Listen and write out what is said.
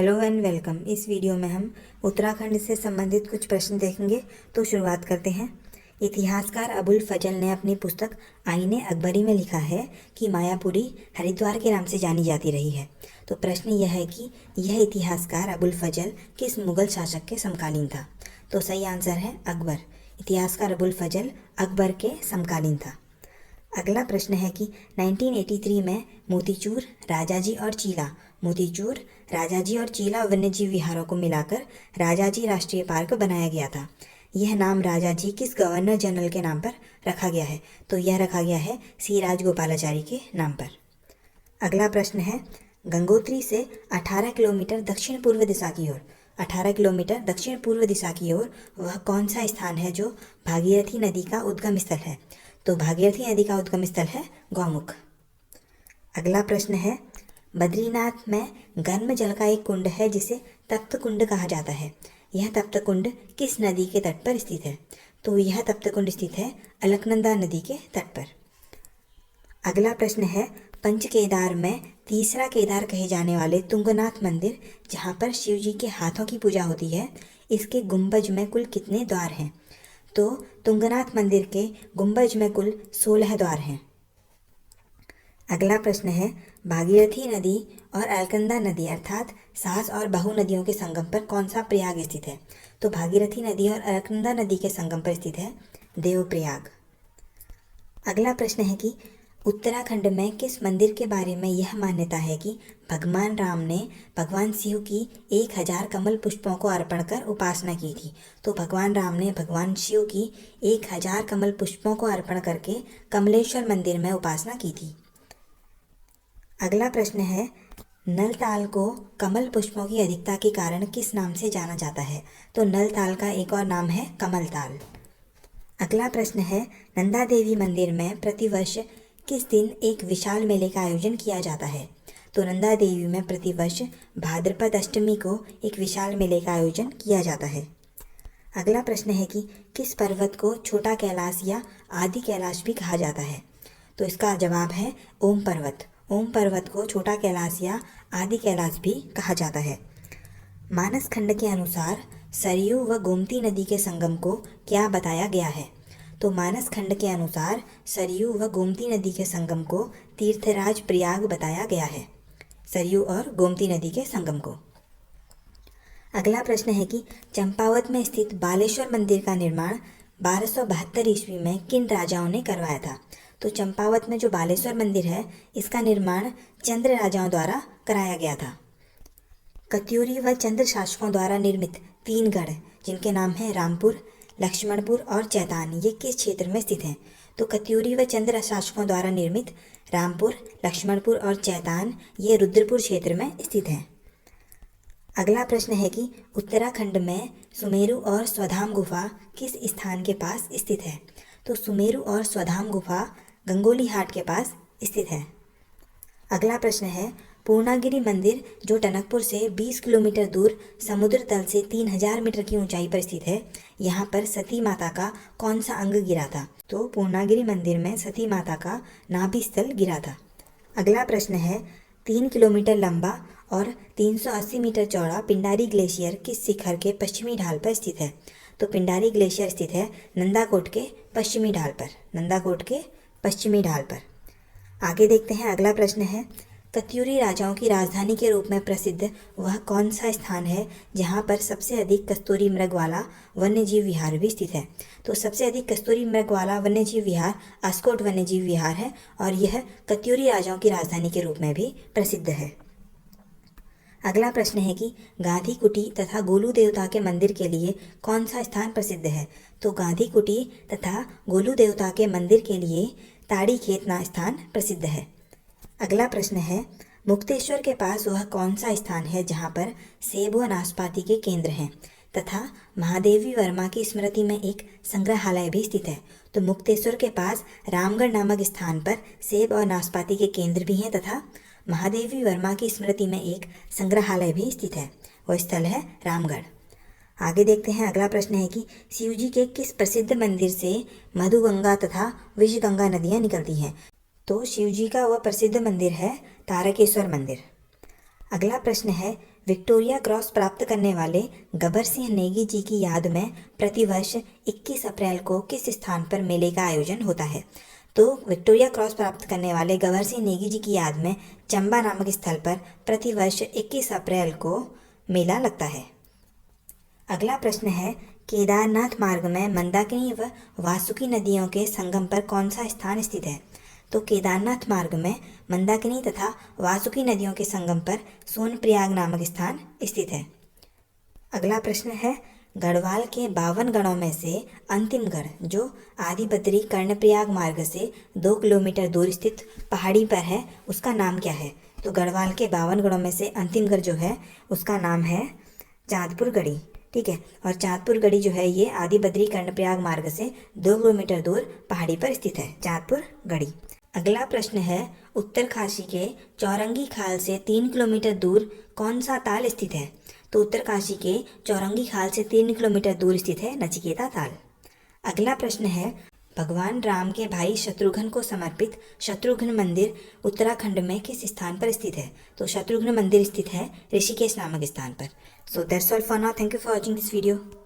Hello and welcome. इस video में हम उत्तराखंड से संबंधित कुछ प्रश्न देखेंगे। तो शुरुआत करते हैं। इतिहासकार अबुल फजल ने अपनी पुस्तक आईने अकबरी में लिखा है कि मायापुरी हरिद्वार के नाम से जानी जाती रही है। तो प्रश्न यह है कि यह इतिहासकार अबुल फजल किस मुगल शासक के समकालीन था। तो सही आंसर है अकबर। इतिहासकार अबुल फजल अकबर के समकालीन था। अगला प्रश्न है कि 1983 में मोतीचूर, राजाजी और चीला वन्यजीव विहारों को मिलाकर राजाजी राष्ट्रीय पार्क बनाया गया था। यह नाम राजाजी किस गवर्नर जनरल के नाम पर रखा गया है। तो यह रखा गया है सी राजगोपालाचारी के नाम पर। अगला प्रश्न है, गंगोत्री से 18 किलोमीटर दक्षिण पूर्व दिशा की ओर 18 किलोमीटर दक्षिण पूर्व दिशा की ओर वह कौन सा स्थान है जो भागीरथी नदी का उद्गम स्थल है। तो भागीरथी नदी का उद्गम स्थल है गौमुख। अगला प्रश्न है, बद्रीनाथ में गर्म जल का एक कुंड है जिसे तप्त कुंड कहा जाता है। यह तप्त कुंड किस नदी के तट पर स्थित है। तो यह तप्त कुंड स्थित है अलकनंदा नदी के तट पर। अगला प्रश्न है, पंच केदार में तीसरा केदार कहे जाने वाले तुंगनाथ मंदिर जहाँ पर शिव जी के हाथों की पूजा होती है, इसके गुंबज में कुल कितने द्वार हैं। तो तुंगनाथ मंदिर के गुंबज में कुल 16 द्वार हैं। अगला प्रश्न है, भागीरथी नदी और अलकनंदा नदी अर्थात सास और बहू नदियों के संगम पर कौन सा प्रयाग स्थित है। तो भागीरथी नदी और अलकनंदा नदी के संगम पर स्थित है देवप्रयाग। अगला प्रश्न है कि उत्तराखंड में किस मंदिर के बारे में यह मान्यता है कि भगवान राम ने भगवान शिव की 1000 कमल पुष्पों को अर्पण कर उपासना की थी। तो भगवान राम ने भगवान शिव की 1000 कमल पुष्पों को अर्पण करके कमलेश्वर मंदिर में उपासना की थी। अगला प्रश्न है, नलताल को कमल पुष्पों की अधिकता के कारण किस नाम से जाना जाता है। तो नलताल का एक और नाम है कमलताल। अगला प्रश्न है, नंदा देवी मंदिर में प्रतिवर्ष किस दिन एक विशाल मेले का आयोजन किया जाता है। तो नंदा देवी में प्रतिवर्ष भाद्रपद अष्टमी को एक विशाल मेले का आयोजन किया जाता है। अगला प्रश्न है कि किस पर्वत को छोटा कैलाश या आदि कैलाश भी कहा जाता है। तो इसका जवाब है ओम पर्वत। ओम पर्वत को छोटा कैलाश या आदि कैलाश भी कहा जाता है। मानस खंड के अनुसार सरयू व गोमती नदी के संगम को क्या बताया गया है। तो मानस खंड के अनुसार सरयू व गोमती नदी के संगम को तीर्थराज प्रयाग बताया गया है। सरयू और गोमती नदी के संगम को। अगला प्रश्न है कि चंपावत में स्थित बालेश्वर मंदिर का निर्माण 1272 ईस्वी में किन राजाओं ने करवाया था। तो चंपावत में जो बालेश्वर मंदिर है इसका निर्माण चंद्र राजाओं द्वारा कराया गया था। कत्यूरी व चंद्र शासकों द्वारा निर्मित 3 गढ़ जिनके नाम हैं रामपुर, लक्ष्मणपुर और चैतान, ये किस क्षेत्र में स्थित हैं। तो कत्यूरी व चंद्र शासकों द्वारा निर्मित रामपुर, लक्ष्मणपुर और चैतान ये रुद्रपुर क्षेत्र में स्थित हैं। अगला प्रश्न है कि उत्तराखंड में सुमेरु और स्वधाम गुफा किस स्थान के पास स्थित है। तो सुमेरु और स्वधाम गुफा गंगोली हाट के पास स्थित है। अगला प्रश्न है, पूर्णागिरि मंदिर जो टनकपुर से 20 किलोमीटर दूर समुद्र तल से 3000 मीटर की ऊंचाई पर स्थित है, यहाँ पर सती माता का कौन सा अंग गिरा था। तो पूर्णागिरि मंदिर में सती माता का नाभि स्थल गिरा था। अगला प्रश्न है, 3 किलोमीटर लंबा और 380 मीटर चौड़ा पिंडारी ग्लेशियर किस शिखर के पश्चिमी ढाल पर स्थित है। तो पिंडारी ग्लेशियर स्थित है नंदाकोट के पश्चिमी ढाल पर। नंदाकोट के पश्चिमी ढाल पर। आगे देखते हैं। अगला प्रश्न है, कत्यूरी राजाओं की राजधानी के रूप में प्रसिद्ध वह कौन सा स्थान है जहाँ पर सबसे अधिक कस्तूरी मृग वाला वन्यजीव विहार भी स्थित है। तो सबसे अधिक कस्तूरी मृग वाला वन्यजीव विहार अस्कोट वन्यजीव विहार है और यह कत्यूरी राजाओं की राजधानी के रूप में भी प्रसिद्ध है। अगला प्रश्न है कि गांधी कुटी तथा गोलू देवता के मंदिर के लिए कौन सा स्थान प्रसिद्ध है। तो गांधी कुटी तथा गोलू देवता के मंदिर के लिए ताड़ी खेतना स्थान प्रसिद्ध है। अगला प्रश्न है, मुक्तेश्वर के पास वह कौन सा स्थान है जहाँ पर सेब व नाशपाती के केंद्र हैं तथा महादेवी वर्मा की स्मृति में एक संग्रहालय भी स्थित है। तो मुक्तेश्वर के पास रामगढ़ नामक स्थान पर सेब और नाशपाती के केंद्र भी हैं तथा महादेवी वर्मा की स्मृति में एक संग्रहालय भी स्थित है। वह स्थल है रामगढ़। आगे देखते हैं। अगला प्रश्न है कि शिवजी के किस प्रसिद्ध मंदिर से मधुगंगा तथा विषगंगा नदियाँ निकलती हैं। तो शिवजी का वह प्रसिद्ध मंदिर है तारकेश्वर मंदिर। अगला प्रश्न है, विक्टोरिया क्रॉस प्राप्त करने वाले गबर सिंह नेगी जी की याद में प्रतिवर्ष 21 अप्रैल को किस स्थान पर मेले का आयोजन होता है? तो विक्टोरिया क्रॉस प्राप्त करने वाले गबर सिंह नेगी जी की याद में चंबा नामक स्थल पर प्रतिवर्ष 21 अप्रैल को मेला लगता है। अगला प्रश्न है, केदारनाथ मार्ग में मंदाकिनी व वासुकी नदियों के संगम पर कौन सा स्थान स्थित है? तो केदारनाथ मार्ग में मंदाकिनी तथा वासुकी नदियों के संगम पर सोनप्रयाग नामक स्थान स्थित है। अगला प्रश्न है, गढ़वाल के 52 गढ़ों में से अंतिम गढ़ जो आदिबद्री कर्णप्रयाग मार्ग से 2 किलोमीटर दूर स्थित पहाड़ी पर है, उसका नाम क्या है? तो गढ़वाल के 52 गढ़ों में से अंतिम गढ़ जो है उसका नाम है चाँदपुर गढ़ी। ठीक है, और चाँदपुर गढ़ी जो है ये आदिबद्री कर्णप्रयाग मार्ग से 2 किलोमीटर दूर पहाड़ी पर स्थित है, चाँदपुर गढ़ी। अगला प्रश्न है, उत्तरकाशी के चौरंगी खाल से 3 किलोमीटर दूर कौन सा ताल स्थित है? तो उत्तरकाशी के चौरंगी खाल से 3 किलोमीटर दूर स्थित है नचिकेता ताल। अगला प्रश्न है, भगवान राम के भाई शत्रुघ्न को समर्पित शत्रुघ्न मंदिर उत्तराखंड में किस स्थान पर स्थित है? तो शत्रुघ्न मंदिर स्थित है ऋषिकेश नामक स्थान पर। So that's all for now, thank you for watching this video.